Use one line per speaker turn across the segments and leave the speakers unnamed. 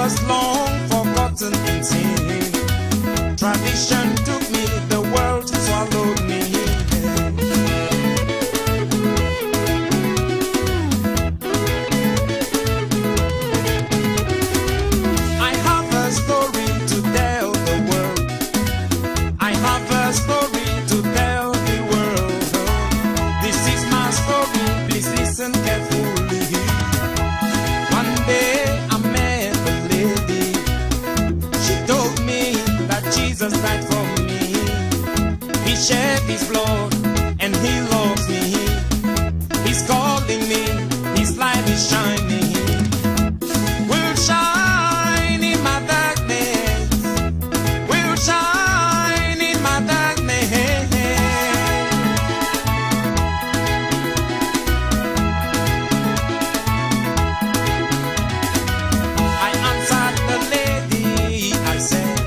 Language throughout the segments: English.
was long forgotten in sin. Tradition took me, the world swallowed me. I have a story to tell the world. I have a story to tell the world. This is my story, please listen carefully. One day I met a lady. She told me that Jesus died for me. He shed his blood and he loves me. He's calling me, his light is shining. Will shine in my darkness. Will shine in my darkness. I answered the lady, I said,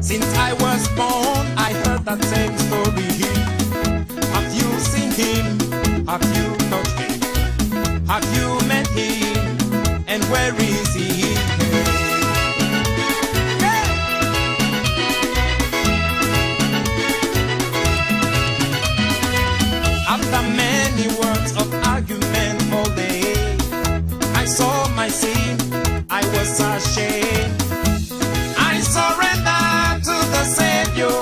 since I was born, I heard that same story. Have you seen him? Have you touched him? Have you met him? And where is he? Hey! After many words of argument all day, I saw my sin, I was ashamed. I surrender to the Savior.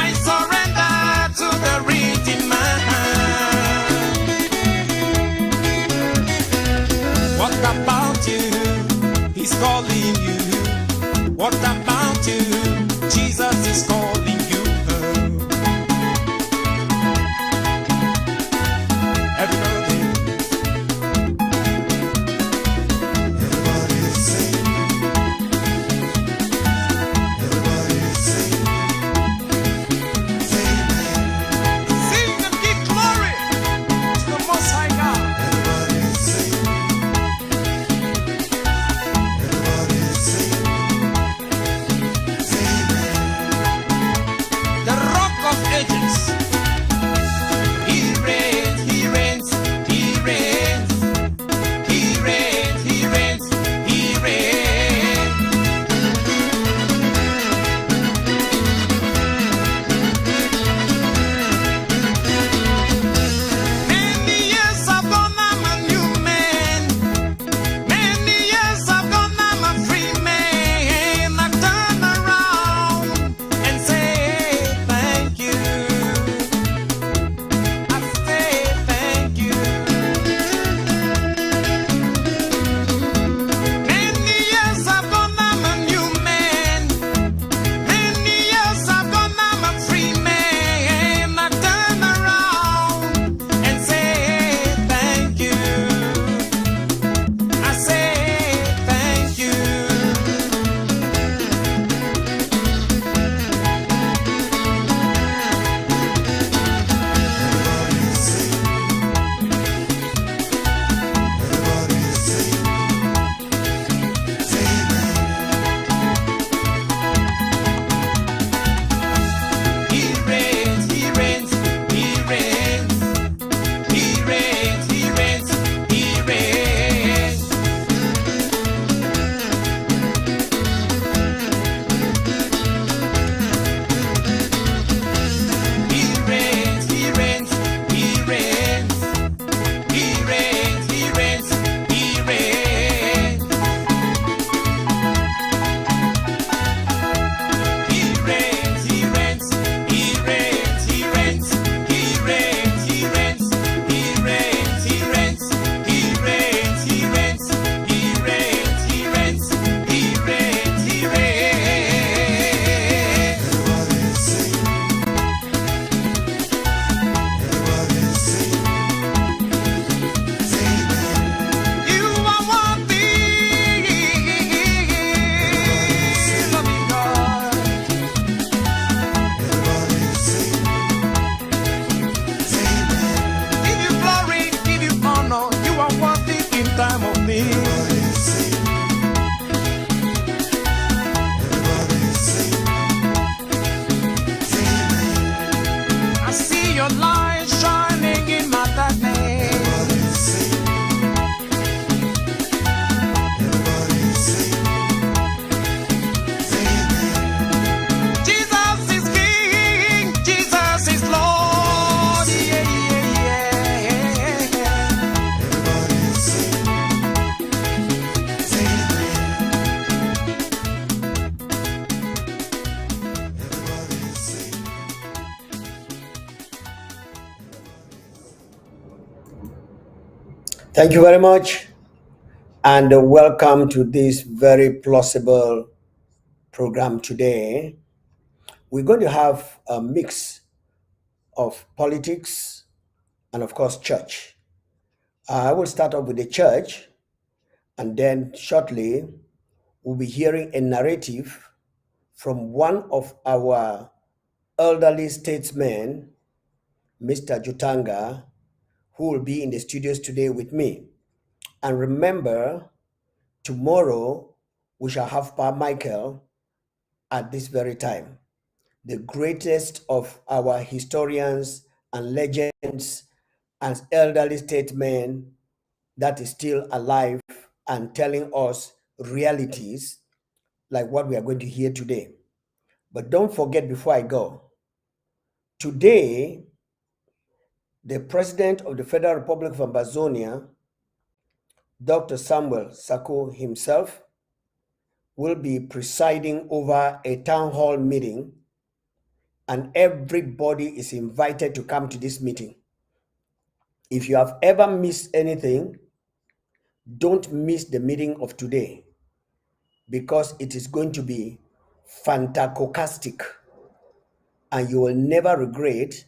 I surrender to the Redeemer. What about you? He's calling you. What about you? Jesus is calling you. Everybody. Everybody sing. Everybody sing. Amen. Sing and give glory to the Most High God. Everybody sing. Everybody sing.
Thank you very much, and welcome to this very plausible program today. We're going to have a mix of politics and, of course, church. I will start off with the church, and then shortly, we'll be hearing a narrative from one of our elderly statesmen, Mr. Jotanga, who will be in the studios today with me. And remember, tomorrow we shall have Pa Michael at this very time, the greatest of our historians and legends and elderly statesmen that is still alive and telling us realities like what we are going to hear today. But don't forget, before I go, today, the President of the Federal Republic of Amazonia, Dr. Samuel Sako himself, will be presiding over a town hall meeting, and everybody is invited to come to this meeting. If you have ever missed anything, don't miss the meeting of today, because it is going to be fantastic, and you will never regret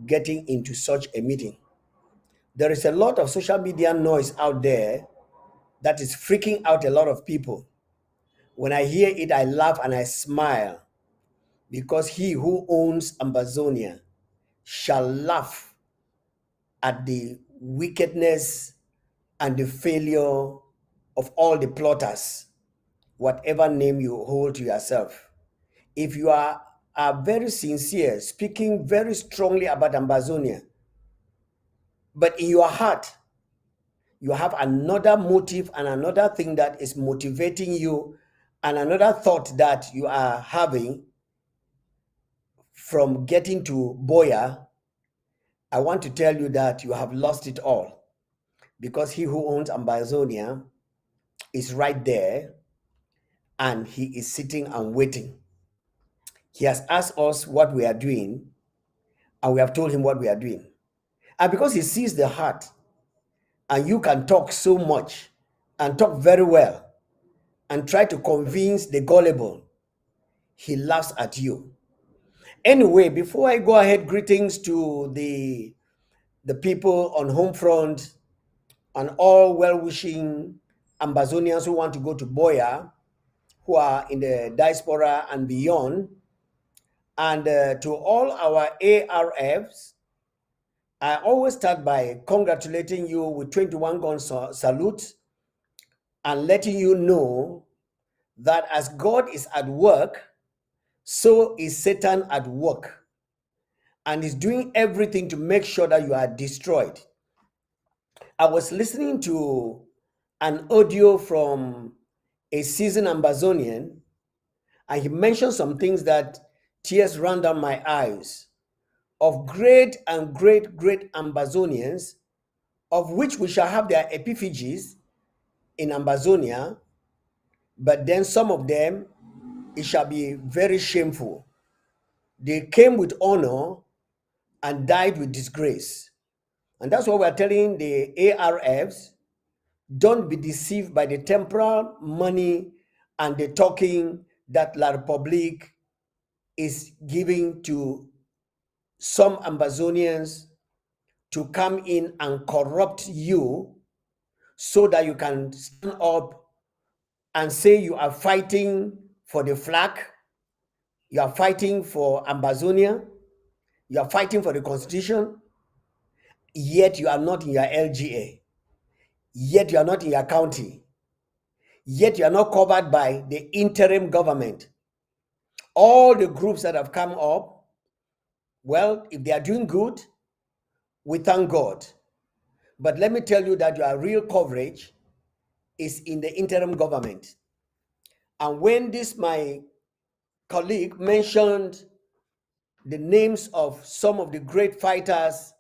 getting into such a meeting. There is a lot of social media noise out there that is freaking out a lot of people. When I hear it, I laugh and I smile, because he who owns Amazonia shall laugh at the wickedness and the failure of all the plotters, whatever name you hold to yourself. If you are very sincere, speaking very strongly about Amazonia, but in your heart, you have another motive and another thing that is motivating you, and another thought that you are having from getting to Boya, I want to tell you that you have lost it all, because he who owns Amazonia is right there, and he is sitting and waiting. He has asked us what we are doing, and we have told him what we are doing. And because he sees the heart, and you can talk so much and talk very well and try to convince the gullible, he laughs at you. Anyway, before I go ahead, greetings to the people on home front and all well-wishing Ambazonians who want to go to Boya, who are in the diaspora and beyond. And to all our ARFs, I always start by congratulating you with 21 gun salute and letting you know that as God is at work, so is Satan at work, and is doing everything to make sure that you are destroyed. I was listening to an audio from a seasoned Ambazonian, and he mentioned some things that tears ran down my eyes, of great and great Ambazonians, of which we shall have their epiphagies in Ambazonia, but then some of them, it shall be very shameful. They came with honor and died with disgrace. And that's what we're telling the ARFs. Don't be deceived by the temporal money and the talking that La Republique is giving to some Ambazonians to come in and corrupt you, so that you can stand up and say you are fighting for the flag, you are fighting for Ambazonia, you are fighting for the constitution, yet you are not in your LGA, yet you are not in your county, yet you are not covered by the interim government. All the groups that have come up, well, if they are doing good, we thank God. But let me tell you that your real coverage is in the interim government. And when my colleague mentioned the names of some of the great fighters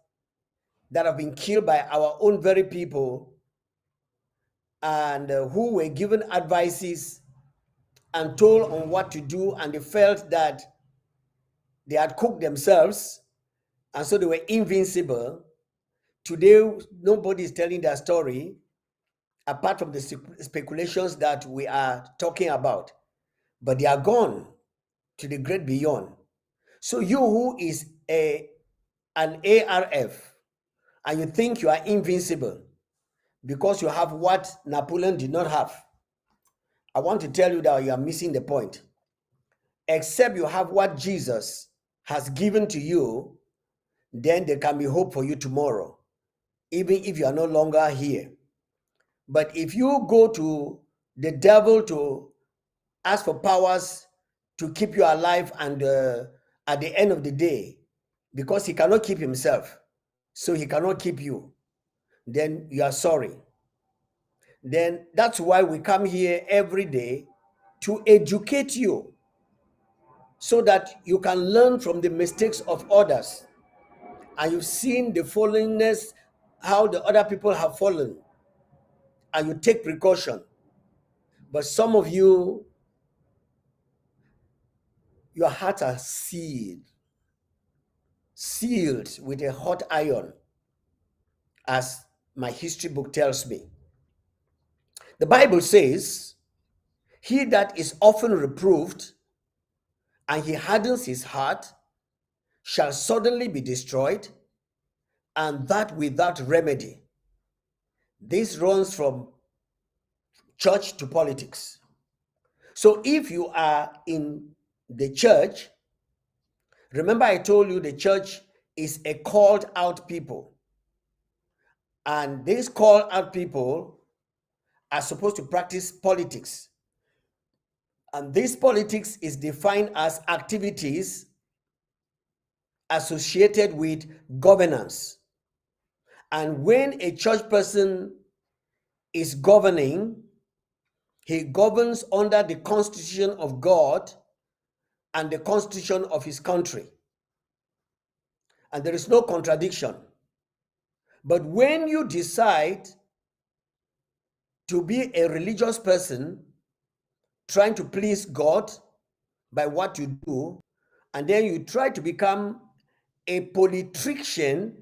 that have been killed by our own very people, and who were given advices and told on what to do, and they felt that they had cooked themselves, and so they were invincible. Today, nobody is telling their story apart from the speculations that we are talking about, but they are gone to the great beyond. So you who is an ARF and you think you are invincible because you have what Napoleon did not have, I want to tell you that you are missing the point. Except you have what Jesus has given to you, then there can be hope for you tomorrow, even if you are no longer here. But if you go to the devil to ask for powers to keep you alive, and at the end of the day, because he cannot keep himself, so he cannot keep you, then you are sorry. Then that's why we come here every day to educate you so that you can learn from the mistakes of others. And you've seen the fallenness, how the other people have fallen, and you take precaution. But some of you, your hearts are sealed with a hot iron, as my history book tells me. The Bible says, he that is often reproved and he hardens his heart shall suddenly be destroyed, and that without remedy. This runs from church to politics. So if you are in the church, remember I told you the church is a called out people. And these called out people are supposed to practice politics. And this politics is defined as activities associated with governance. And when a church person is governing, he governs under the constitution of God and the constitution of his country. And there is no contradiction. But when you decide to be a religious person, trying to please God by what you do, and then you try to become a politrician,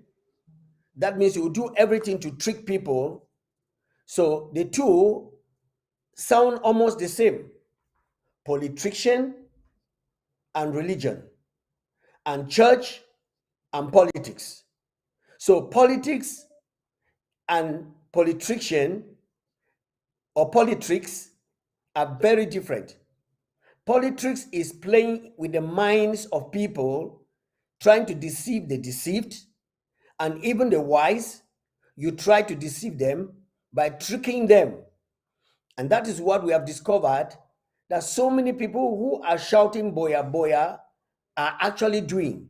that means you do everything to trick people. So the two sound almost the same: politrician and religion, and church and politics. So politics and politrician or politricks are very different. Politics is playing with the minds of people, trying to deceive the deceived, and even the wise. You try to deceive them by tricking them. And that is what we have discovered, that so many people who are shouting boya boya are actually doing.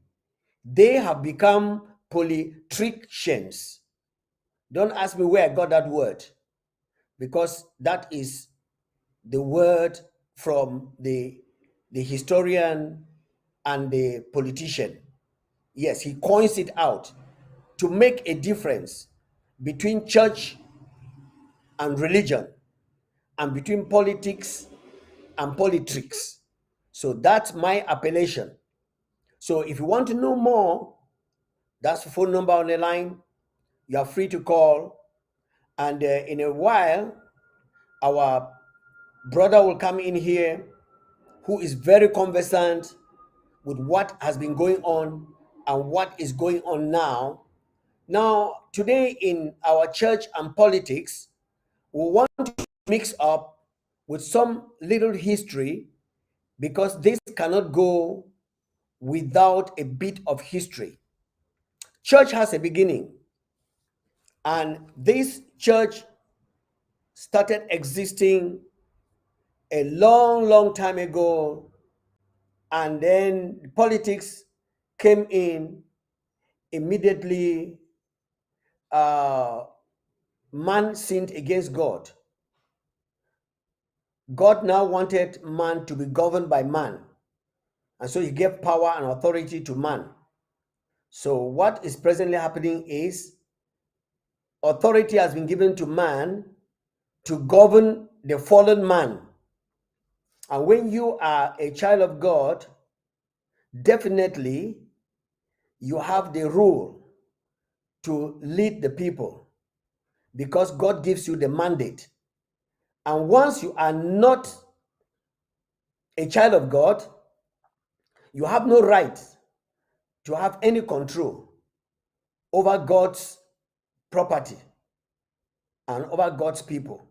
They have become politricians. Don't ask me where I got that word, because that is the word from the historian and the politician. Yes, he coins it out to make a difference between church and religion, and between politics and politics. So that's my appellation. So if you want to know more, that's the phone number on the line. You are free to call. And in a while, our brother will come in here who is very conversant with what has been going on and what is going on now. Now, today in our church and politics, we want to mix up with some little history, because this cannot go without a bit of history. Church has a beginning, and this church started existing a long time ago, and then politics came in immediately. Man sinned against God. God now wanted man to be governed by man, and so he gave power and authority to man. So what is presently happening is authority has been given to man to govern the fallen man. And when you are a child of God, definitely you have the rule to lead the people because God gives you the mandate. And once you are not a child of God, you have no right to have any control over God's property and over God's people.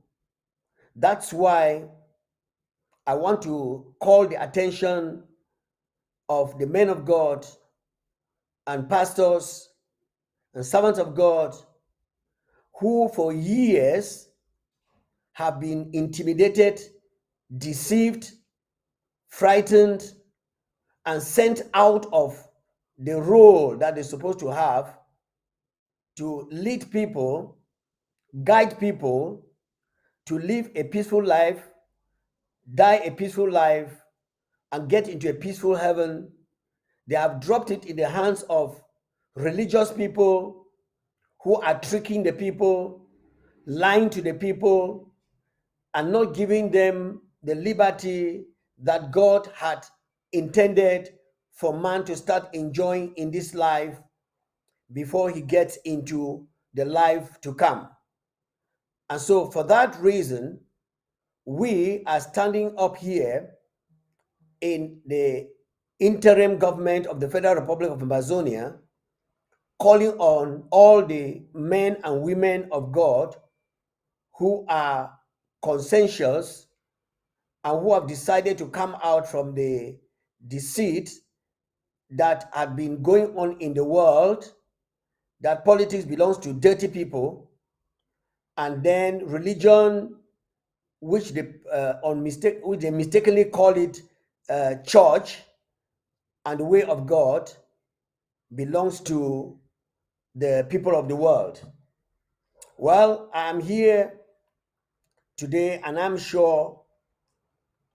That's why I want to call the attention of the men of God and pastors and servants of God who for years have been intimidated, deceived, frightened, and sent out of the role that they're supposed to have to lead people, guide people to live a peaceful life, die a peaceful life, and get into a peaceful heaven. They have dropped it in the hands of religious people who are tricking the people, lying to the people, and not giving them the liberty that God had intended for man to start enjoying in this life before he gets into the life to come. And so, for that reason, we are standing up here in the interim government of the Federal Republic of Amazonia, calling on all the men and women of God who are conscientious and who have decided to come out from the deceit that had been going on in the world, that politics belongs to dirty people, and then religion, which they mistakenly call it church, and the way of God belongs to the people of the world. Well, I am here today, and I'm sure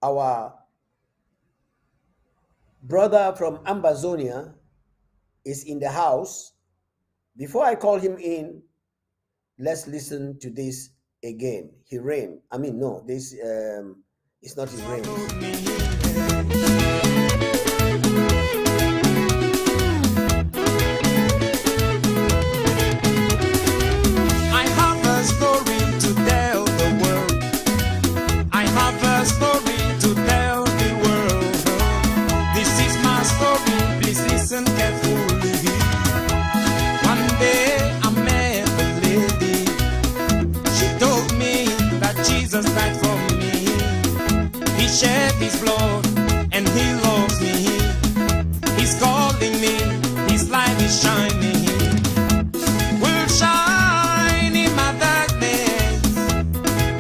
our brother from Amazonia is in the house. Before I call him in, let's listen to this again. He rain. I mean, no, this is not his rain.
I have a story to tell the world. I have a story to tell the world. This is my story, please listen carefully. One day I met a lady. She told me that Jesus died for me. He shed his blood and he loves me. He's calling me, his light is shining. Will shine in my darkness.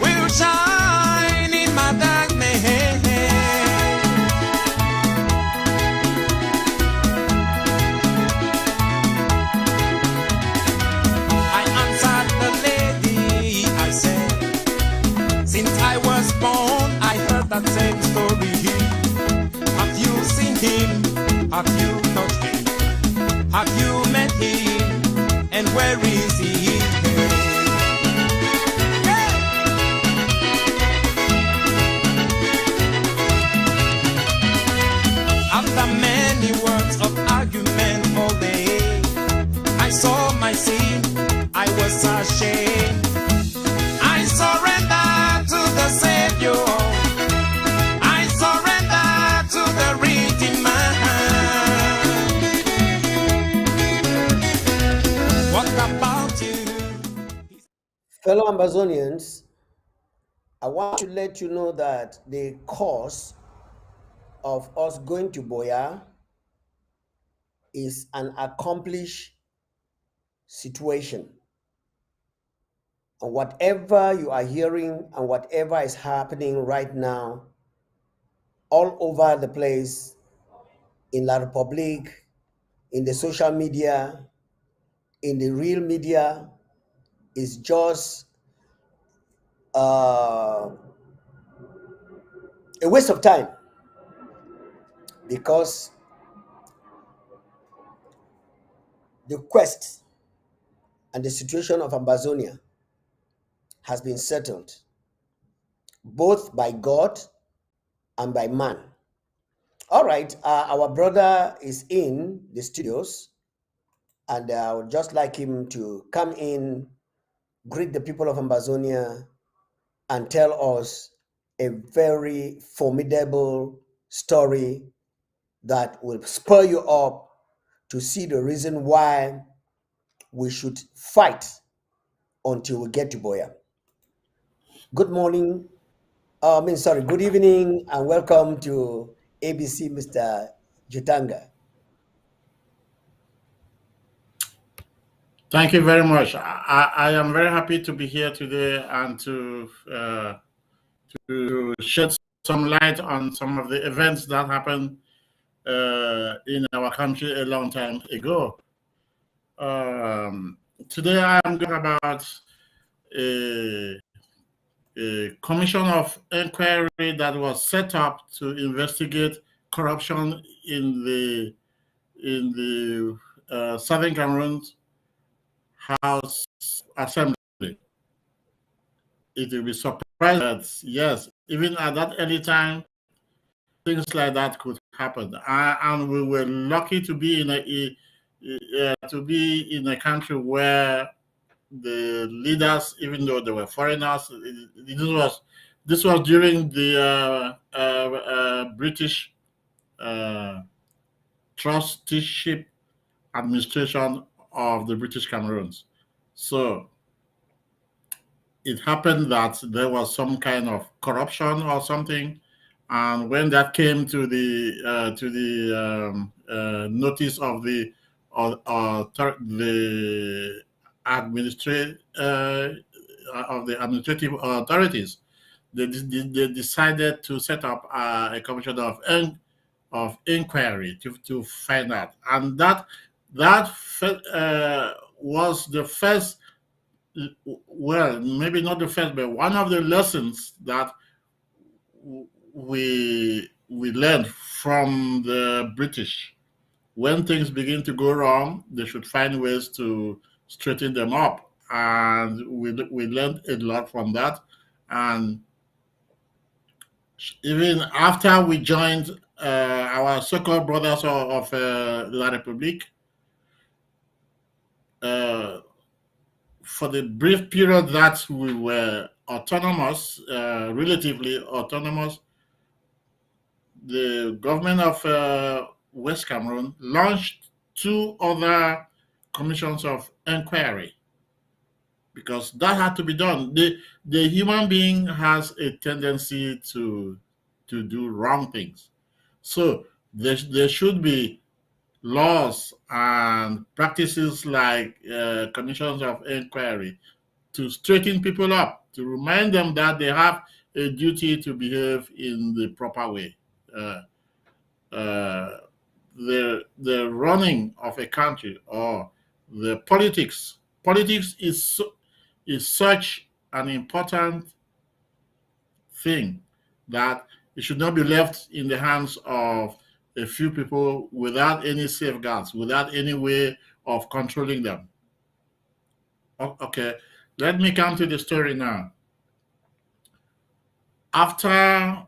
Will shine in my darkness. I answered the lady, I said, since I was born, I heard that same story. Have you seen him? Have you touched him? Have you met him? And where is he? After many words of argument all day, I saw my sin, I was ashamed. I surrender to the Savior. I surrender to the Redeemer. What about you?
Fellow Amazonians, I want to let you know that the cause of us going to Boya is an accomplished situation. And whatever you are hearing and whatever is happening right now, all over the place, in La Republic, in the social media, in the real media, is just a waste of time, because the quest and the situation of Amazonia has been settled both by God and by man. All right, our brother is in the studios, and I would just like him to come in, greet the people of Ambazonia, and tell us a very formidable story that will spur you up to see the reason why we should fight until we get to Boya. Good morning. Good evening, and welcome to ABC, Mr. Jotanga.
Thank you very much. I am very happy to be here today and to shed some light on some of the events that happened in our country a long time ago. Today I'm going to talk about a, a commission of inquiry that was set up to investigate corruption in the Southern Cameroon House Assembly. It will be surprised that yes, even at that early time, things like that could happen. And we were lucky to be in a country where the leaders, even though they were foreigners, this was during the British trusteeship administration of the British Cameroons. So it happened that there was some kind of corruption or something, and when that came to the notice of the administrative authorities, they decided to set up a commission of inquiry to find out, and that was the first, well, maybe not the first, but one of the lessons that we learned from the British. When things begin to go wrong, they should find ways to straighten them up, and we learned a lot from that. And even after we joined our so-called brothers of La République, for the brief period that we were autonomous, relatively autonomous, the government of West Cameroon launched two other commissions of inquiry because that had to be done. The human being has a tendency to do wrong things. So there should be laws and practices like commissions of inquiry to straighten people up, to remind them that they have a duty to behave in the proper way. The running of a country or the politics is such an important thing that it should not be left in the hands of a few people without any safeguards, without any way of controlling them. Okay, let me come to the story now. After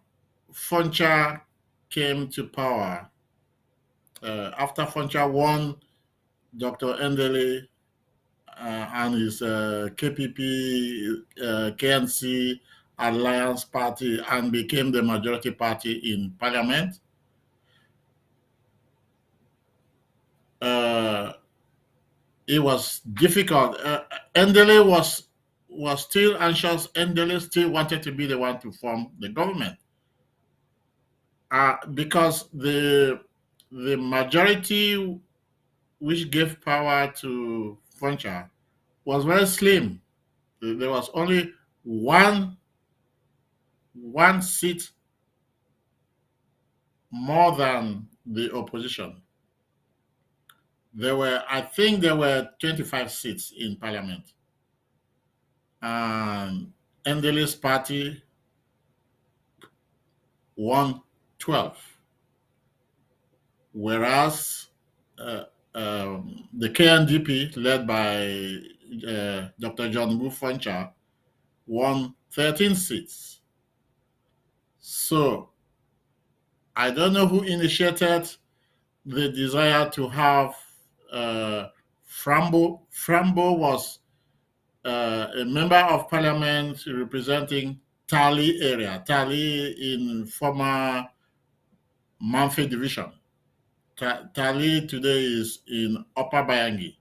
Foncha came to power, after Foncha won Dr. Endele and his KPP, KNC Alliance Party and became the majority party in parliament, it was difficult. Endele was still anxious. Endele still wanted to be the one to form the government because the majority which gave power to Foncha was very slim. There was only one seat more than the opposition. I think there were 25 seats in parliament. And Endele's party won 12. Whereas the KNDP, led by Dr. John Foncha, won 13 seats. So I don't know who initiated the desire to have Frambo was a member of parliament representing Tali area, Tali in former Manfe division. Tali today is in Upper Bayangi.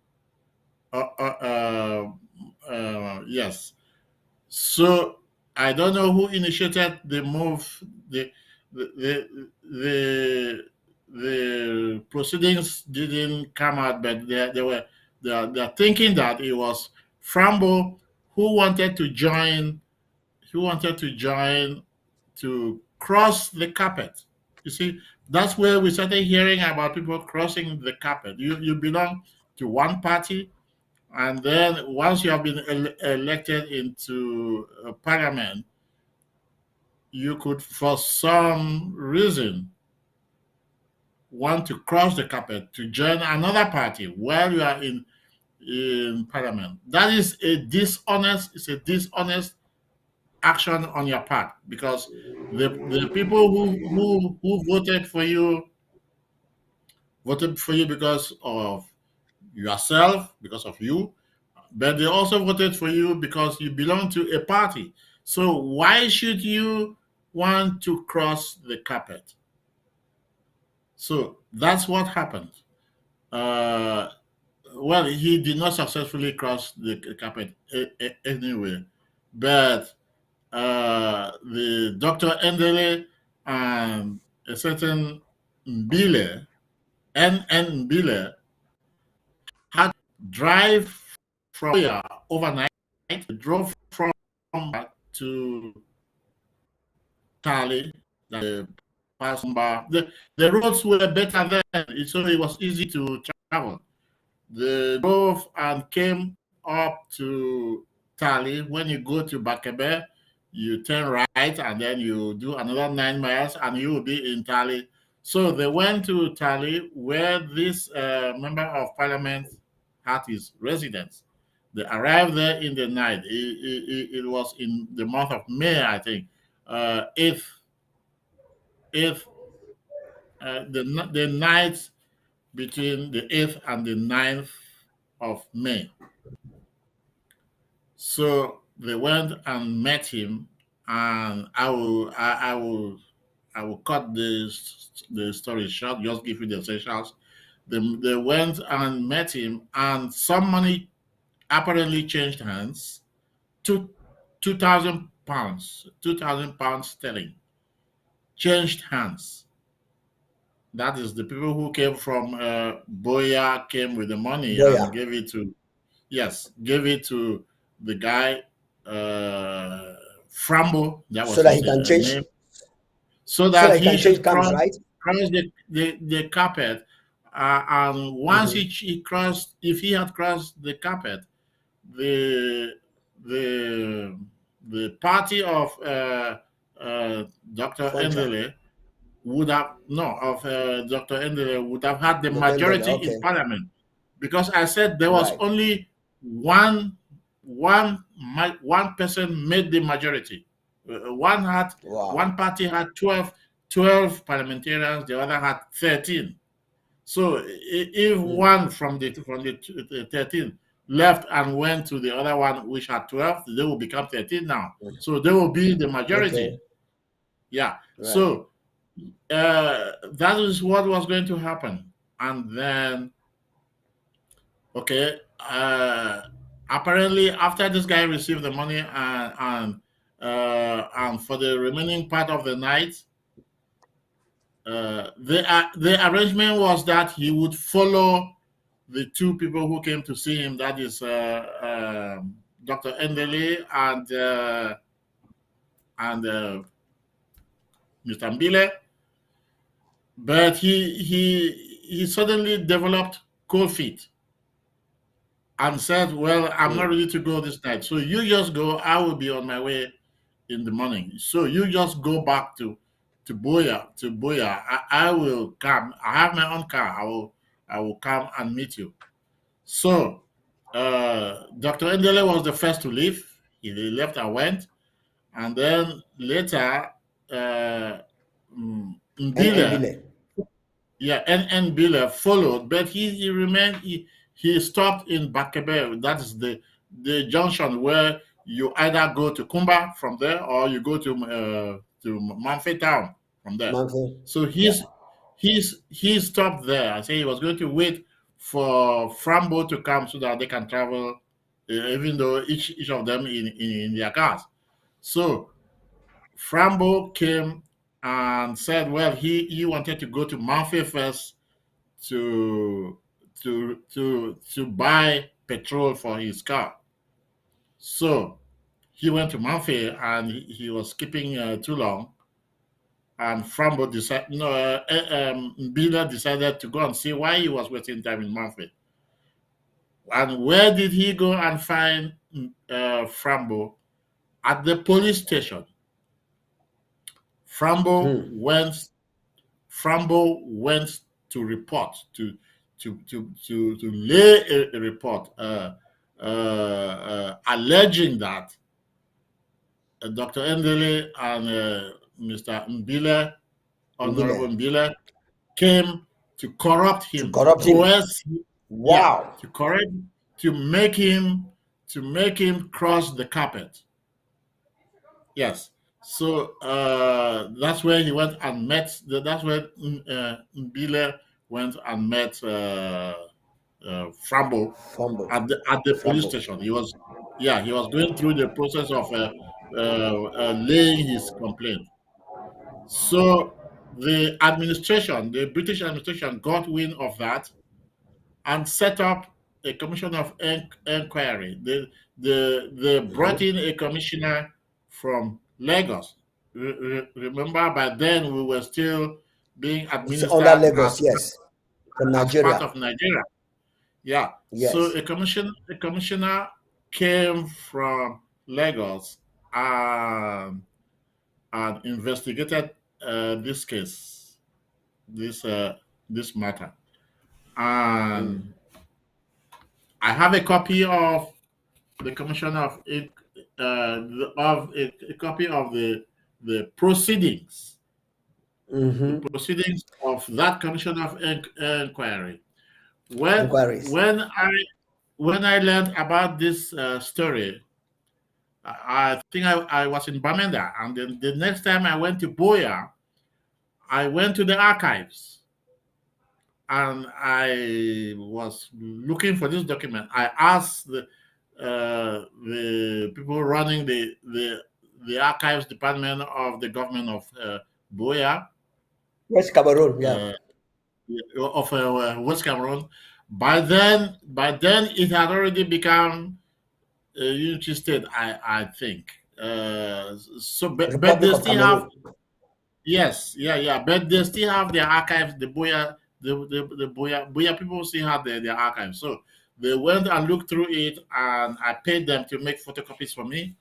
Yes. So I don't know who initiated the move. The proceedings didn't come out, but they're thinking that it was Frambo who wanted to join. Who wanted to join to cross the carpet. You see, that's where we started hearing about people crossing the carpet. You belong to one party, and then once you have been elected into parliament, you could, for some reason, want to cross the carpet to join another party while you are in parliament. That is a dishonest. It's a dishonest action on your part, because the people who voted for you because of yourself, because of you, but they also voted for you because you belong to a party. So why should you want to cross the carpet? So that's what happened. Uh, well, he did not successfully cross the carpet anyway, but the Dr. Endele and a certain Mbile, N. Mbile, had drive from here overnight. They drove from to Tali, the Pasumba. The roads were better then, so it was easy to travel. They drove and came up to Tali. When you go to Bakebe, you turn right and then you do another 9 miles and you will be in Tali. So they went to Tali, where this member of parliament had his residence. They arrived there in the night. It was in the month of May, I think, 8th, the night between the 8th and the 9th of May. So they went and met him, and I will cut the story short, just give you the essentials. They went and met him, and some money apparently changed hands. 2,000 pounds, 2,000 pounds sterling changed hands. That is, the people who came from Boya came with the money and
Boya,
gave it to the guy, Frambo, that
so
was
that
his
he can
name,
change,
so
so
that
that he
he
can change
should
comes, right?
cross the carpet. And once
Mm-hmm.
he crossed, if he had crossed the carpet, the the the party of Dr.
Foncha,
Endele would have no of Dr. Endele would have had the
Dr. Ndele,
majority in
okay,
parliament, because I said there was
right.
only one person made the majority.
Wow.
One party had 12 parliamentarians, the other had 13. So if
Mm.
one from the 13 left and went to the other one which had 12, they will become 13 now.
Mm.
So they will be the majority.
Okay,
Yeah.
right.
So that is what was going to happen. And then, okay, apparently after this guy received the money, and for the remaining part of the night, the arrangement was that he would follow the two people who came to see him. That is Dr. Endele and Mr. Mbile. But he suddenly developed cold feet and said, "Well, I'm not
Mm.
ready to go this night. So you just go. I will be on my way in the morning. So you just go back to Boya. To Boya. I will come. I have my own car. I will come and meet you." So Dr. Endele was the first to leave. He left and went, and then later
And
Mbile,
Ndele.
yeah, N. Mbile followed, but he remained. he stopped in Bakebe. That is the junction where you either go to Kumba from there or you go to Manfe town from there.
Manfred.
So he stopped there. I say he was going to wait for Frambo to come so that they can travel, even though each of them in their cars. So Frambo came and said, well, he wanted to go to Manfe first to to buy petrol for his car. So he went to Manfe and he was keeping too long. And Frambo decided, no, Mbila decided to go and see why he was wasting time in Manfe. And where did he go and find Frambo? At the police station. Frambo
Hmm.
went. Frambo went to report to lay a report, alleging that Dr. Endele and Mr. Mbile, Honorable
Mbile.
Mbile, came to corrupt
To
him, to
corrupt him.
coerce, yeah,
Wow.
to correct, to make him cross the carpet. Yes. So that's where he went and met. That's where Mbile went and met Frambo
Fumble.
at the police
Fumble.
station. He was going through the process of laying his complaint. So the British administration, got wind of that and set up a commission of inquiry. They brought in a commissioner from Lagos. Remember, by then we were still being
It's under
administered
Lagos, yes. From
as part
Nigeria.
of Nigeria. Yeah. So
Yes.
a commissioner came from Lagos and investigated this case, this matter, and
Hmm.
I have a copy of the commission of it, a copy of the proceedings,
Mm-hmm.
of that commission of inquiry. When
Inquiries.
when I when I learned about this story, I think I was in Bamenda, and then the next time I went to Boya, I went to the archives and I was looking for this document. I asked the people running the archives department of the government of Boya,
West Cameroon, yeah.
uh, of West Cameroon. By then, it had already become a unity state, I think. So, but
Republic
they
of
still have,
Cameroon.
yes, yeah, but they still have their archives. The Boya people still have their archives. So they went and looked through it, and I paid them to make photocopies for me,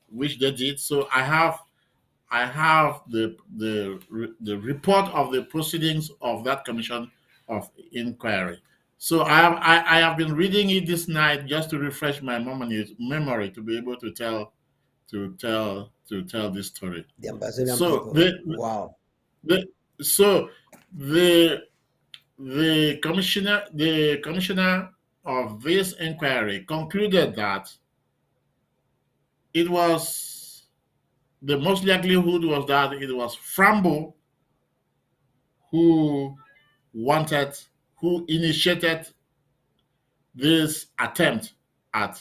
which they did. So I have the report of the proceedings of that commission of inquiry. So I have been reading it this night just to refresh my memory to be able to tell this story.
The Amazonian
So
people. Wow.
the so the the commissioner of this inquiry concluded that it was the most likelihood was that it was Frambo who wanted who initiated this attempt at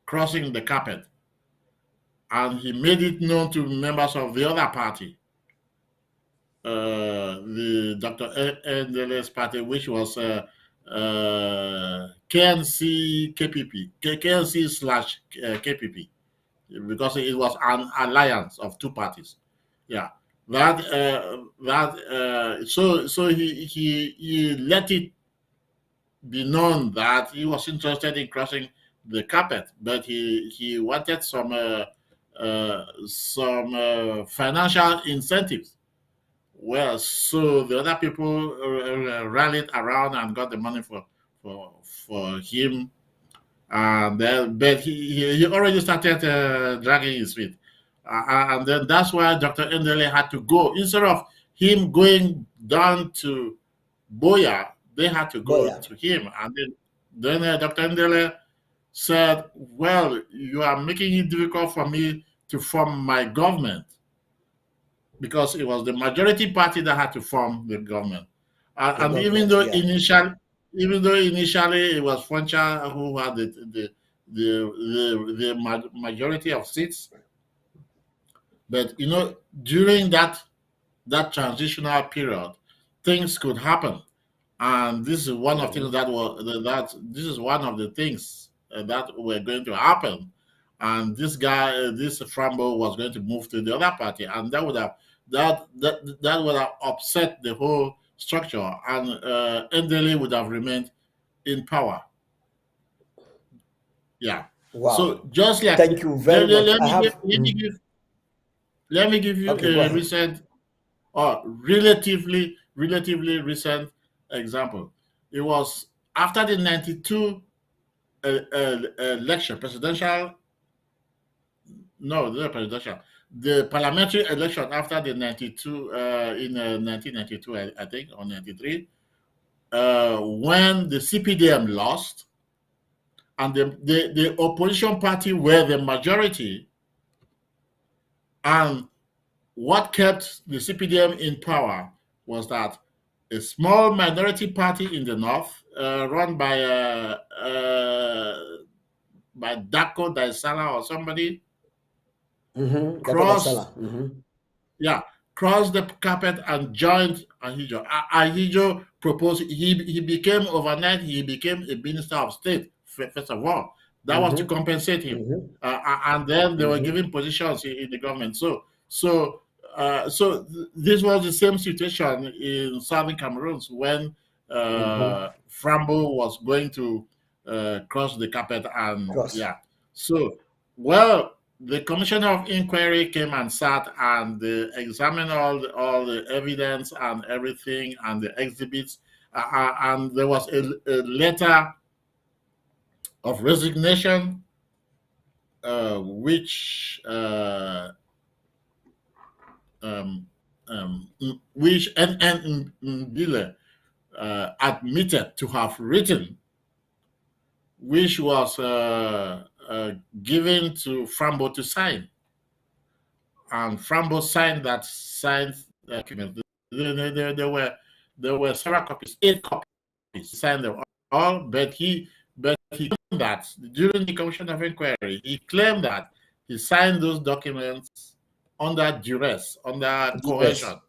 crossing the carpet, and he made it known to members of the other party, the Dr. Ndele's party, which was KNC KPP, KNC slash KPP, because it was an alliance of two parties. Yeah, so he let it be known that he was interested in crossing the carpet, but he wanted some financial incentives. Well, so the other people rallied around and got the money for him, and then but he already started dragging his feet, and then that's why Dr. Endele had to go instead of him going down to Boya. They had to go
Boya.
to him, and then Then Dr. Ndele said, well, you are making it difficult for me to form my government, because it was the majority party that had to form the government.
The
And
government, yeah.
even though initially it was Funcha who had the majority of seats, but during that transitional period, things could happen, and this is one of things
Mhm.
that this is one of the things that were going to happen, and this guy, this Frambo, was going to move to the other party, and that would have upset the whole structure, and Endele would have remained in power. Yeah. So
Wow.
just like
Thank you very much. I have.
let me give you
Okay, go
a
ahead.
recent, or relatively recent example. It was after the 92 election, presidential, no, not presidential, the parliamentary election after the 92, in 1992, I think, or 93, when the CPDM lost and the opposition party were the majority, and what kept the CPDM in power was that a small minority party in the north, run by Dako Daisala or somebody,
Dakota
crossed
Sala. Mm-hmm.
yeah, crossed the carpet and joined Ahijo. Ahijo proposed, he became overnight, he became a minister of state, first of all. That was to
Mm-hmm.
compensate him.
Mm-hmm.
And then they were
Mm-hmm.
given positions in the government. This was the same situation in southern Cameroon when
Mm-hmm.
Frambo was going to cross the carpet, and
Cross.
yeah. So, well, the commissioner of inquiry came and sat, and they examined all the evidence and everything and the exhibits, and there was a letter of resignation, um, which N. Mbile admitted to have written, which was given to Frambo to sign, and Frambo signed that signed document. There were several copies, 8 copies. He signed them all, but he claimed that during the commission of inquiry, he claimed that he signed those documents under duress, under
Yes.
coercion,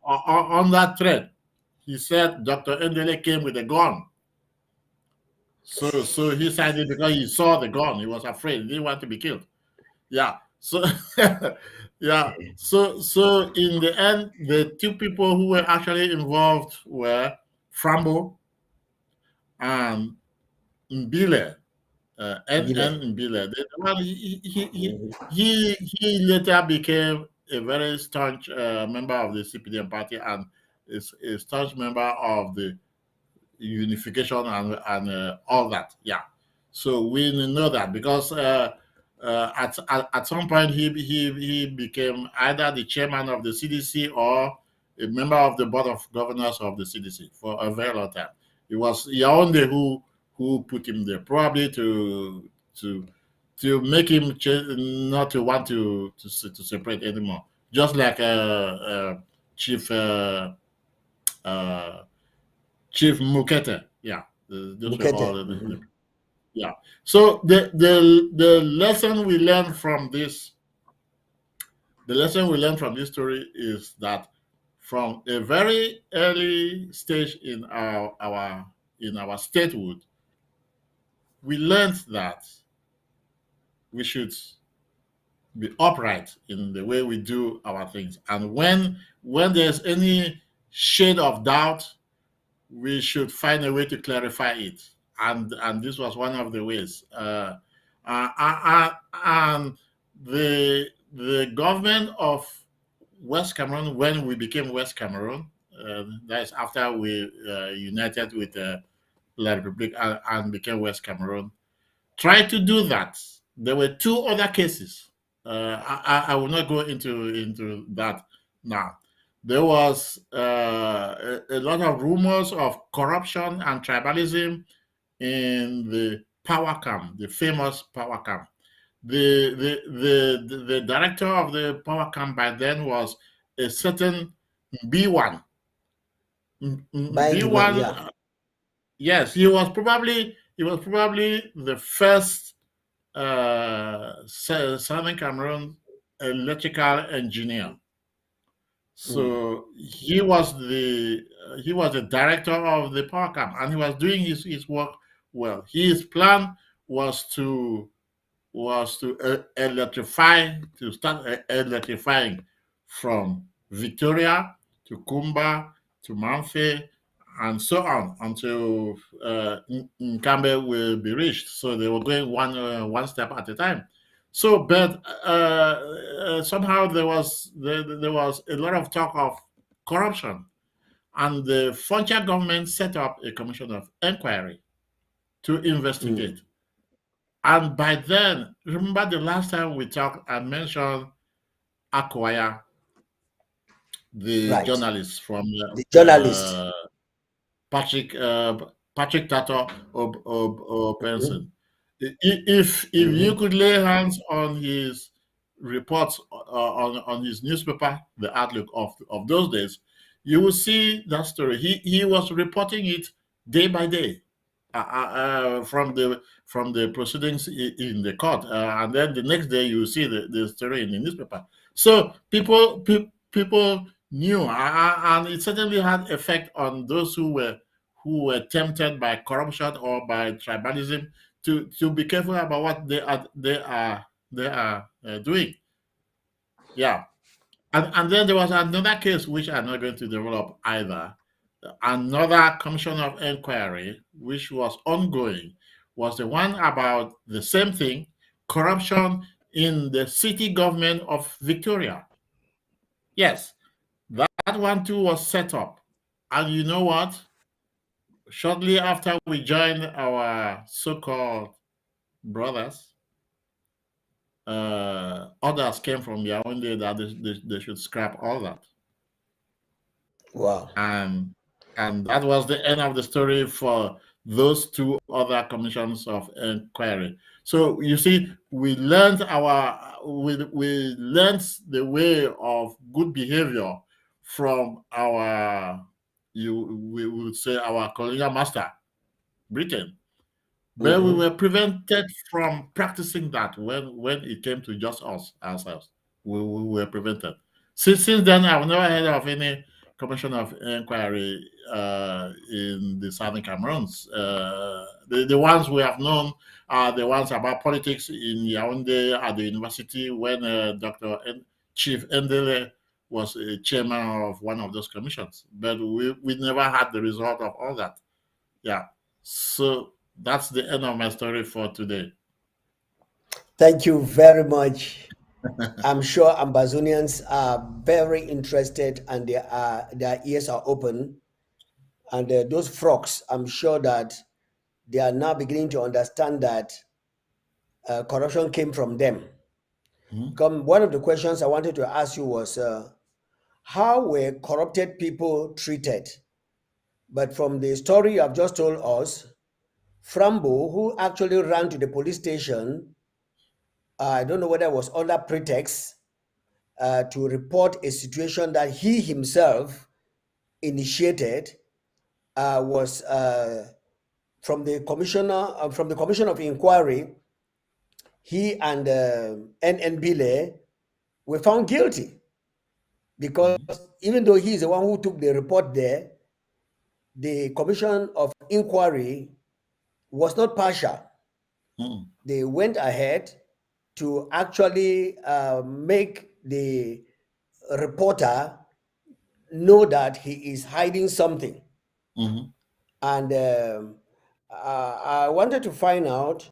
or under threat. He said Dr. Endele came with a gun. So he signed it because he saw the gun. He was afraid. He didn't want to be killed. Yeah. So yeah. So in the end, the two people who were actually involved were Frambo and Mbile,
Bile.
N. Mbile. Well,
Mm-hmm.
he later became a very staunch member of the CPDM party, and is a staunch member of the unification and all that. Yeah. So we know that because at some point he became either the chairman of the CDC or a member of the board of governors of the CDC for a very long time. It was Yaounde who put him there, probably to make him not to want to separate anymore. Just like Chief uh, Chief Mukete. Yeah, those were all
Bukete.
yeah. So the lesson we learned from this, the lesson we learned from this story is that from a very early stage in our statehood, we learned that we should be upright in the way we do our things, and when there's any shade of doubt, we should find a way to clarify it, and this was one of the ways. And the government of West Cameroon, when we became West Cameroon, that is after we united with La Republique, and became West Cameroon, tried to do that. There were 2 other cases. I will not go into that now. There was a lot of rumors of corruption and tribalism in the power camp, the famous power camp. The director of the power camp by then was a certain B1.
Buying demand,
B1,
yeah.
yes, he was probably the first Southern Cameroon electrical engineer. So he was the director of the power camp, and he was doing his work well. His plan was to start electrifying from Victoria to Kumba to Manfe and so on until Nkambe will be reached. So they were going one step at a time. So, but somehow there was a lot of talk of corruption, and the Frontier government set up a commission of inquiry to investigate. And by then, remember the last time we talked, I mentioned Akwaya, the
Right.
journalist from
The journalist.
Patrick Patrick Tato
Mhm.
Benson. If you could lay hands on his reports on his newspaper, the Outlook of those days, you will see that story. He was reporting it day by day from the proceedings in the court, and then the next day you will see the story in the newspaper. So people knew, and it certainly had effect on those who were tempted by corruption or by tribalism to be careful about what they are doing. Yeah, and then there was another case which I'm not going to develop either. Another commission of inquiry which was ongoing was the one about the same thing: corruption in the city government of Victoria. Yes, that one too was set up, and you know what? Shortly after we joined our so-called brothers, orders came from Yaoundé that they should scrap all that.
Wow.
And that was the end of the story for those two other commissions of inquiry. So you see, we learned the way of good behavior from we would say, our colonial master, Britain. But we
Hmm.
were prevented from practicing that when it came to just us ourselves. We were prevented. Since then, I've never heard of any commission of inquiry in the Southern Cameroons. The ones we have known are the ones about politics in Yaoundé at the university when Chief Endele was a chairman of one of those commissions. But we never had the result of all that. Yeah. So that's the end of my story for today.
Thank you very much. I'm sure Ambazonians are very interested and their ears are open. And those frogs, I'm sure that they are now beginning to understand that corruption came from them.
Mhm.
One of the questions I wanted to ask you was how were corrupted people treated? But from the story you have just told us, Frambo, who actually ran to the police station, I don't know whether it was under pretext to report a situation that he himself initiated, was from the commission of inquiry. He and NNBile were found guilty because
Mhm.
even though he is the one who took the report there, the commission of inquiry was not partial.
Mhm.
They went ahead to actually make the reporter know that he is hiding something.
Mhm.
And I wanted to find out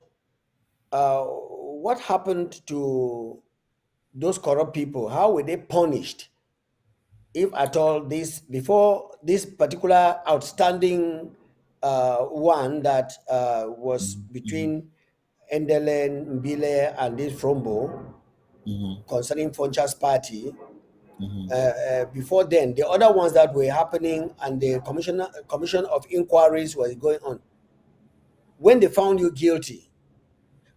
what happened to those corrupt people. How were they punished, if at all, this before this particular outstanding one that was
Mhm.
between Endelen, Mbile, and this Frombo
Mhm.
concerning Foncha's party.
Mhm.
Before then, the other ones that were happening and the commission of inquiries was going on. when they found you guilty,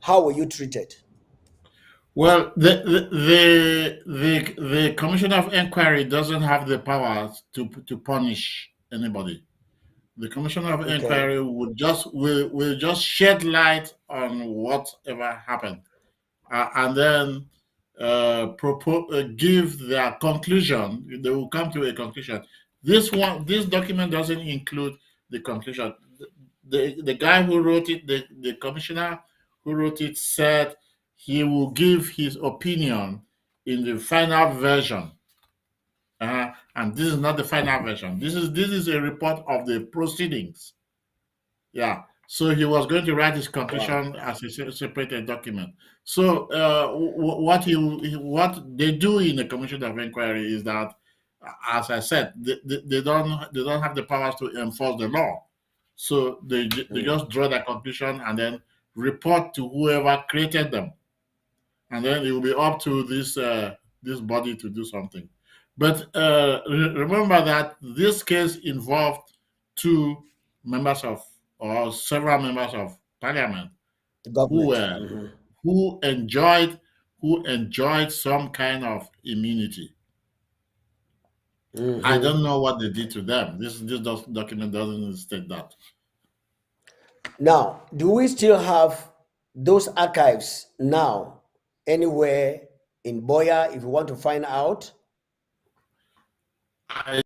how were you treated?
Well, the commission of inquiry doesn't have the power to punish anybody. The commission of
Okay.
inquiry will just shed light on whatever happened, and then give their conclusion. They will come to a conclusion. This document doesn't include the conclusion. The guy who wrote it, the commissioner who wrote it, said he will give his opinion in the final version. And this is not the final version. This is a report of the proceedings. Yeah. So he was going to write his
Wow.
conclusion as a separated document. So what they do in the commission of inquiry is that, as I said, they don't have the powers to enforce the law. So they
Mm.
just draw their conclusion and then report to whoever created them, and then it will be up to this body to do something. But remember that this case involved two members of or several members of parliament
The
who
government.
were who enjoyed who enjoyed some kind of immunity. I
Hmm.
don't know what they did to them. This document doesn't state that.
Now, do we still have those archives now anywhere in Boya if you want to find out?
I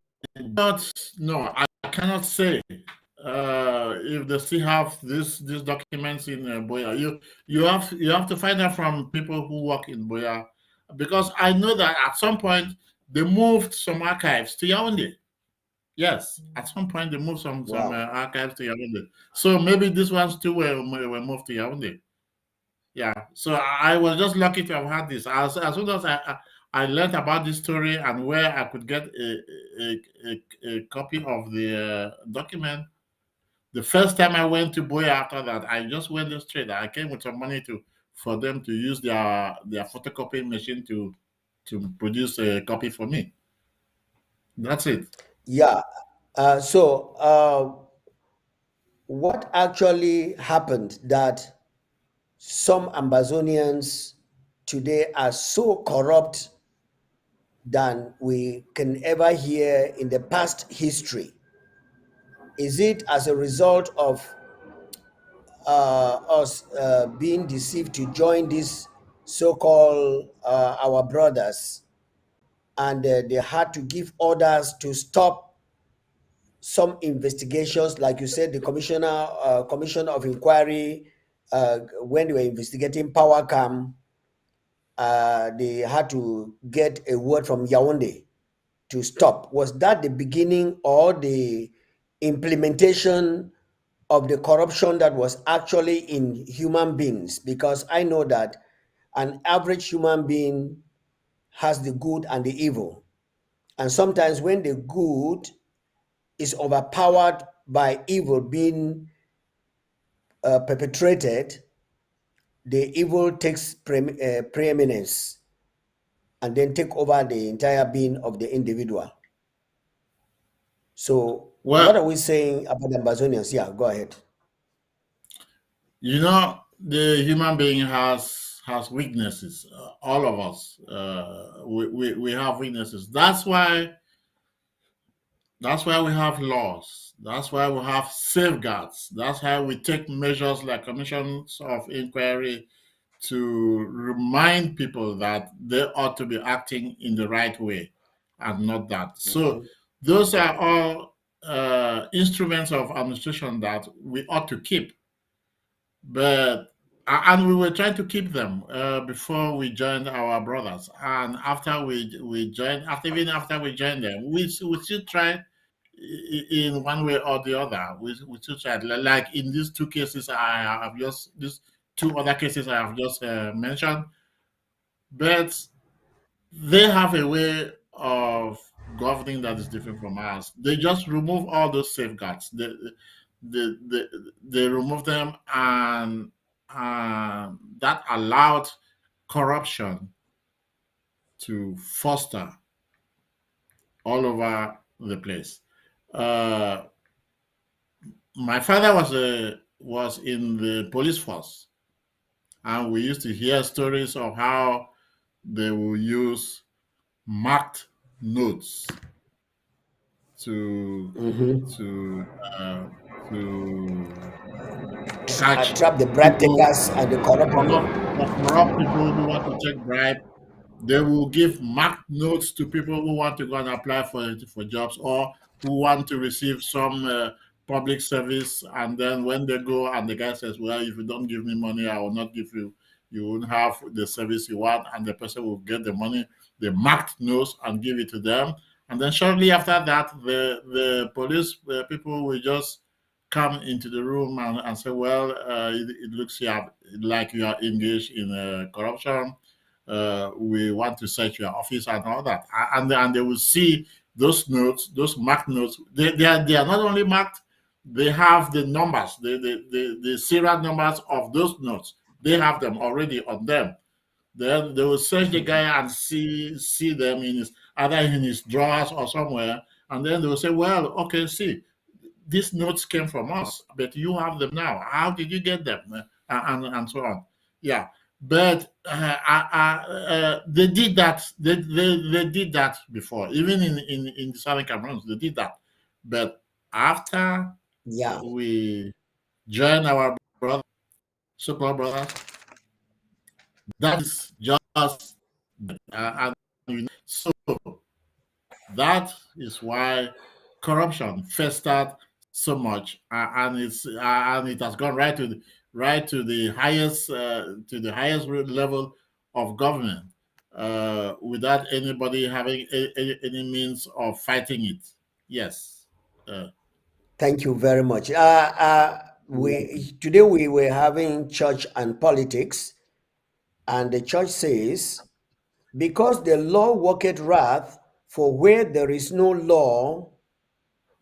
don't know. I cannot say if they still have these documents in Boya. You have to find out from people who work in Boya, because I know that at some point they moved some archives to Yaoundé. Yes, at some point they moved some
Wow.
archives to Yaoundé. So maybe these ones too were moved to Yaoundé. Yeah. So I was just lucky to have had this. As soon as I learned about this story and where I could get a copy of the document, the first time I went to Boya after that, I just went there straight. I came with some money to for them to use their photocopying machine to produce a copy for me. That's it.
Yeah. What actually happened that some Amazonians today are so corrupt than we can ever hear in the past history? Is it as a result of us being deceived to join these so-called our brothers, and they had to give orders to stop some investigations, like you said, the commission of inquiry, when they were investigating power cam, they had to get a word from Yaoundé to stop. Was that the beginning or the implementation of the corruption that was actually in human beings? Because I know that an average human being has the good and the evil. And sometimes when the good is overpowered by evil being perpetrated, the evil takes preeminence and then take over the entire being of the individual. So, what
Well,
are we saying about the Amazonians? Yeah, go ahead.
the human being has weaknesses. All of us, we have weaknesses. That's why we have laws. That's why we have safeguards. That's how we take measures like commissions of inquiry to remind people that they ought to be acting in the right way and not that. So
Mhm.
those are all instruments of administration that we ought to keep. But and we were trying to keep them before we joined our brothers, and after we joined them, we still try in one way or the other. We still tried, like in these two cases I have just these two other cases I have just mentioned, but they have a way of governing that is different from ours. They just remove all those safeguards. They, they remove them, and that allowed corruption to foster all over the place. Uh, my father was was in the police force, and we used to hear stories of how they will use marked notes to
Mm-hmm.
to uh, to catch
Trap the bribe
people,
takers and the corrupt
corrupt,
people.
corrupt people who want to take bribe. They will give marked notes to people who want to go and apply for jobs, or who want to receive some public service. And then when they go and the guy says, "Well, if you don't give me money, I will not give you. You won't have the service you want," and the person will get the money, the marked notes, and give it to them. And then shortly after that, the police people will just come into the room and say, "Well, it looks here like you are engaged in corruption. We want to search your office," and all that. And they will see those notes, those marked notes. They are not only marked, they have the numbers, the serial numbers of those notes. They have them already on them. Then they will search the guy and see them in his, either in his drawers or somewhere. And then they will say, "Well, okay, see, these notes came from us, but you have them now. How did you get them?" And so on. Yeah, but they did that. They did that before, even in the Southern Cameroons. They did that, but after
Yeah.
we joined our brother, so-called brothers, that is just so that is why corruption festered so much, and it has gone right to the highest level of government, without anybody having any means of fighting it. Yes. Uh,
Thank you very much. We today we were having church and politics, and the church says, because the law worketh wrath, for where there is no law,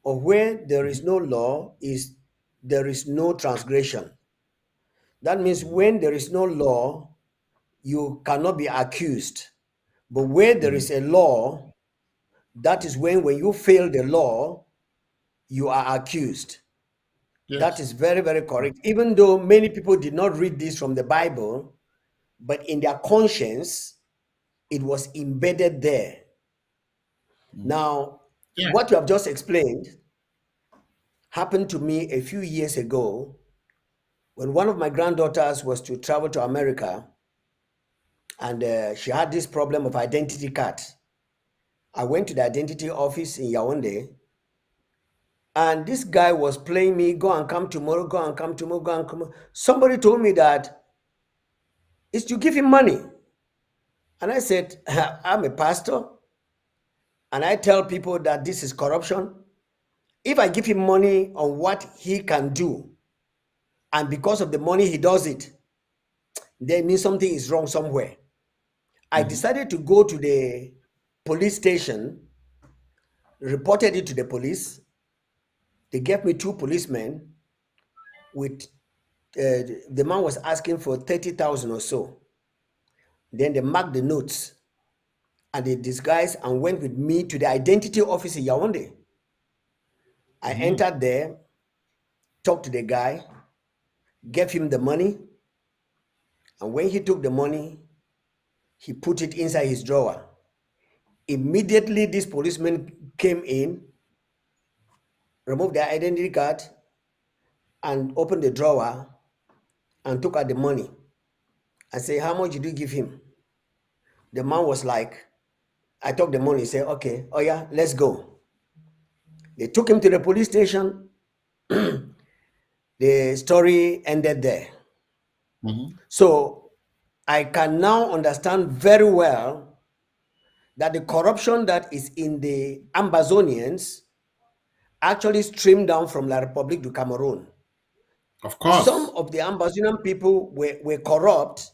or where there is no law, is there is no transgression. That means when there is no law, you cannot be accused. But where there is a law, that is when you fail the law, you are accused. That
yes.
is very, very correct. Even though many people did not read this from the Bible, but in their conscience, it was embedded there.
Mhm.
Now,
Yeah.
what you have just explained happened to me a few years ago when one of my granddaughters was to travel to America, and she had this problem of identity card. I went to the identity office in Yaoundé, and this guy was playing me, go and come tomorrow, go and come tomorrow, go and come. Somebody told me that it's to give him money. And I said, I'm a pastor, and I tell people that this is corruption. If I give him money on what he can do, and because of the money he does it, then means something is wrong somewhere. I
Mhm.
decided to go to the police station, reported it to the police. They gave me 2 policemen with the man was asking for 30,000 or so. Then they marked the notes and they disguised and went with me to the identity office in Yaoundé. I
Mhm.
entered there, talked to the guy, gave him the money, and when he took the money, he put it inside his drawer. Immediately, this policeman came in, removed their identity card, and opened the drawer and took out the money. I said, how much did you give him? The man was like, I took the money. He said, okay, oh yeah, let's go. They took him to the police station. The story ended there.
Mhm.
So I can now understand very well that the corruption that is in the Ambazonians actually streamed down from La République du Cameroon.
Of
Some
course.
of the Ambazonian people were corrupt,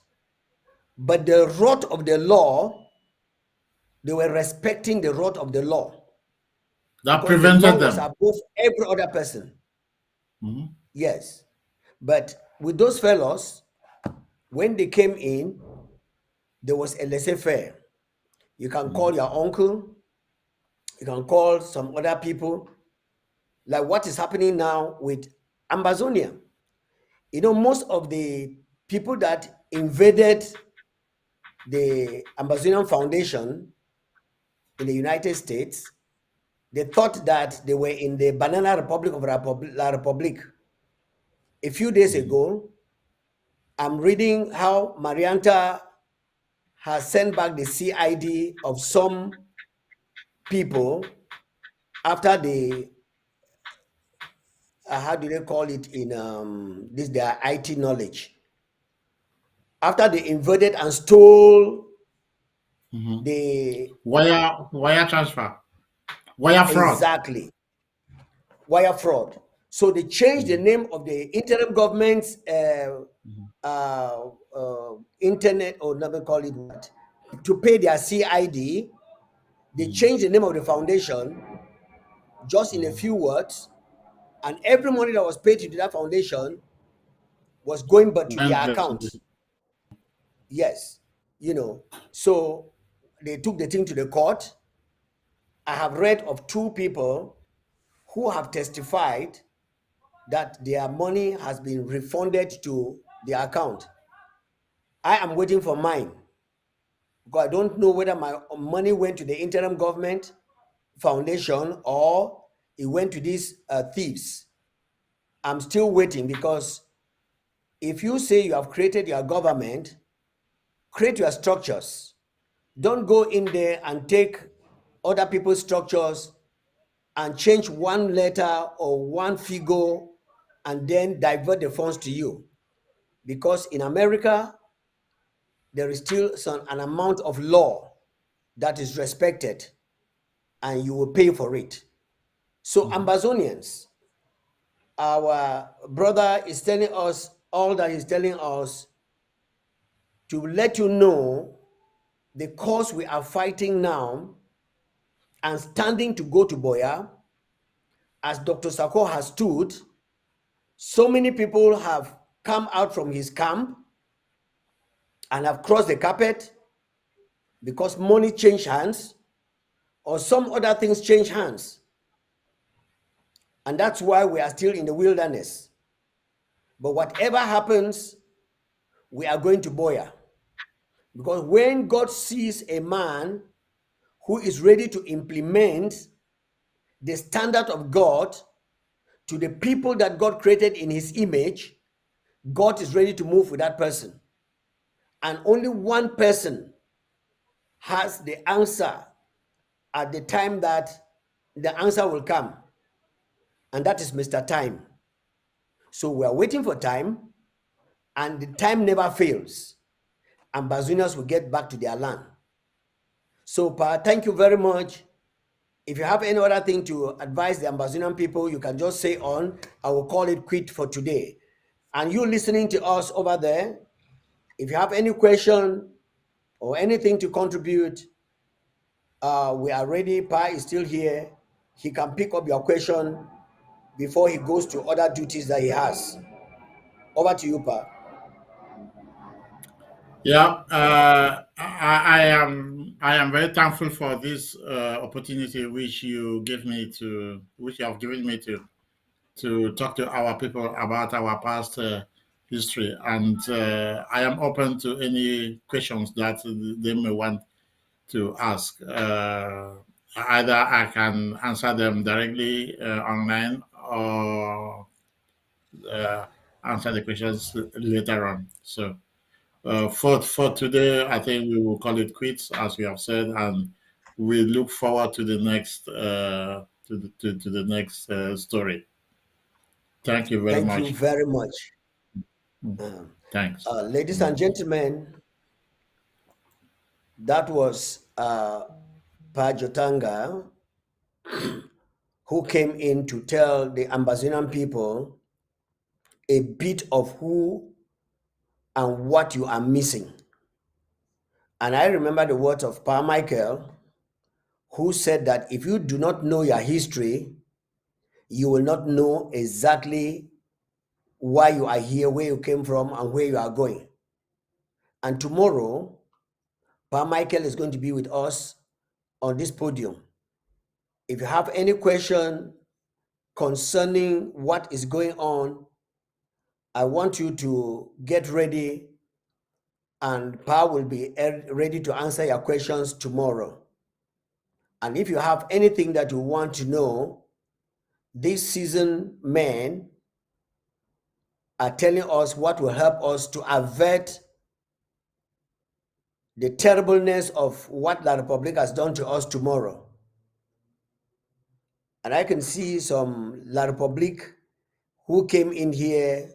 but the rod of the law, they were respecting the rod of the law
That
because the law
prevented
was
them.
above every other person.
Mhm.
Yes. But with those fellows, when they came in, there was a laissez-faire. You can call
Mhm.
your uncle, you can call some other people, like what is happening now with Ambazonia. You know, most of the people that invaded the Amazonian Foundation in the United States, they thought that they were in the Banana Republic of La Republique. A few days ago, I'm reading how Marianta has sent back the CID of some people after the how do they call it in this their IT knowledge, after they invaded and stole the
Wire transfer, wire fraud.
exactly wire fraud. So they changed the name of the interim government's internet, or never call it what, to pay their CID. They changed the name of the foundation just in a few words, and every money that was paid to that foundation was going but to
Went
their
there to
account. Yes, you know. So they took the thing to the court. I have read of 2 people who have testified that their money has been refunded to their account. I am waiting for mine because I don't know whether my money went to the interim government foundation or it went to these thieves. I'm still waiting, because if you say you have created your government, create your structures. Don't go in there and take other people's structures and change one letter or one figure and then divert the funds to you. Because in America, there is still an amount of law that is respected, and you will pay for it. So, Ambazonians, our brother is telling us all that he's telling us to let you know the cause we are fighting now and standing to go to Boya. As Dr. Sako has stood, so many people have come out from his camp and have crossed the carpet because money changed hands or some other things change hands. And that's why we are still in the wilderness. But whatever happens, we are going to Boya. Because when God sees a man who is ready to implement the standard of God to the people that God created in his image, God is ready to move with that person. And only one person has the answer at the time that the answer will come. And that is Mr. Time. So we are waiting for time, and the time never fails. Ambazonians will get back to their land. So, Pa, thank you very much. If you have any other thing to advise the Ambazonian people, you can just say on. I will call it quit for today. And you listening to us over there, if you have any question or anything to contribute, we are ready. Pa is still here. He can pick up your question before he goes to other duties that he has. Over to you, Pa.
Yeah, I am very thankful for this opportunity which you have given me to talk to our people about our past history, and I am open to any questions that they may want to ask. Either I can answer them directly online, or uh, answer the questions later on. So. For today, I think we will call it quits, as we have said, and we look forward to the next to the next story. Thank you very
Thank you
much.
very much.
Thanks.
Ladies and gentlemen, that was Pa Jotanga, who came in to tell the Ambazonian people a bit of who and what you are missing. And I remember the words of Pa Michael, who said that if you do not know your history, you will not know exactly why you are here, where you came from, and where you are going. And tomorrow, Pa Michael is going to be with us on this podium. If you have any question concerning what is going on I want you to get ready, and Pa will be ready to answer your questions tomorrow. And if you have anything that you want to know, these seasoned men are telling us what will help us to avert the terribleness of what La Republic has done to us tomorrow. And I can see some La Republic who came in here,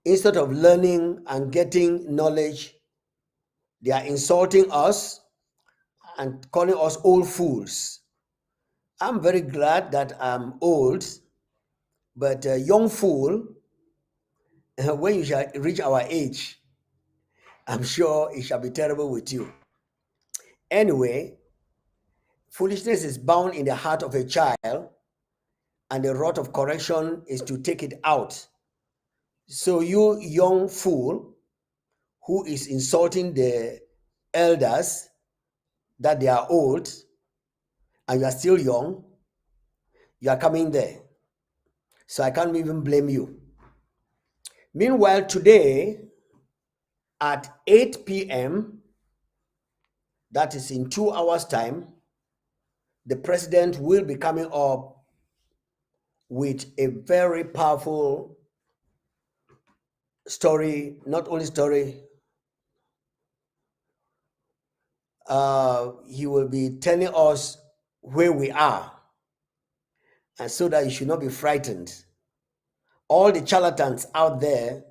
instead of learning and getting knowledge, they are insulting us and calling us old fools. I'm very glad that I'm old, but a young fool, when you shall reach our age, I'm sure it shall be terrible with you. Anyway, foolishness is bound in the heart of a child, and the rod of correction is to take it out. So you young fool who is insulting the elders that they are old and you are still young, you are coming there. So I can't even blame you. Meanwhile, today at 8 p.m., that is in 2 hours' time, the president will be coming up with a very powerful story, not only story, he will be telling us where we are, and so that you should not be frightened. All the charlatans out there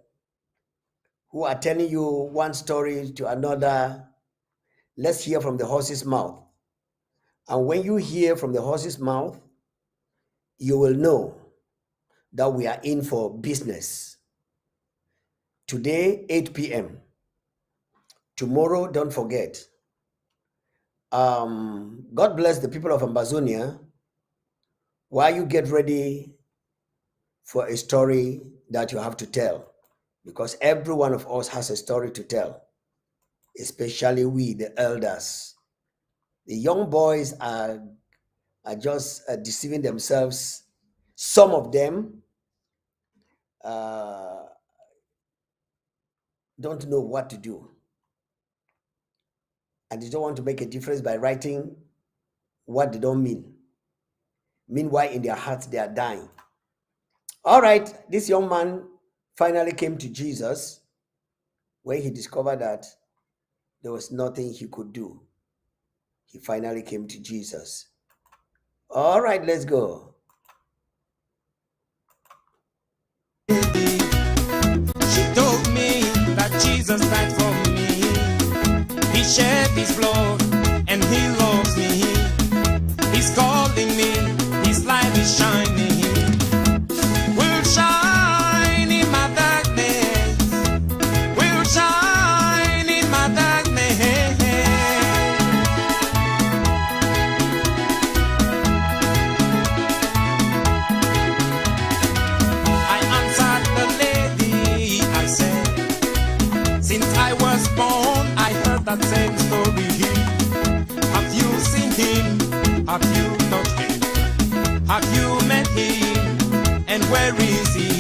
who are telling you one story to another, let's hear from the horse's mouth. And when you hear from the horse's mouth, you will know that we are in for business. Today, 8 p.m. Tomorrow, don't forget. God bless the people of Ambazonia while you get ready for a story that you have to tell, because every one of us has a story to tell, especially we, the elders. The young boys are just deceiving themselves. Some of them don't know what to do, and they don't want to make a difference by writing what they don't mean. Meanwhile, in their hearts, they are dying. All right, this young man finally came to Jesus when he discovered that there was nothing he could do. He finally came to Jesus. All right, let's go.
She told me that Jesus died for me. He shed his blood and he loves me. He's calling me, his light is shining. Will shine in my darkness. Will shine in my darkness. I answered the lady, I said, since I was born, I heard that same story. Have you seen him? Have you touched him? Have you met him? And where is he?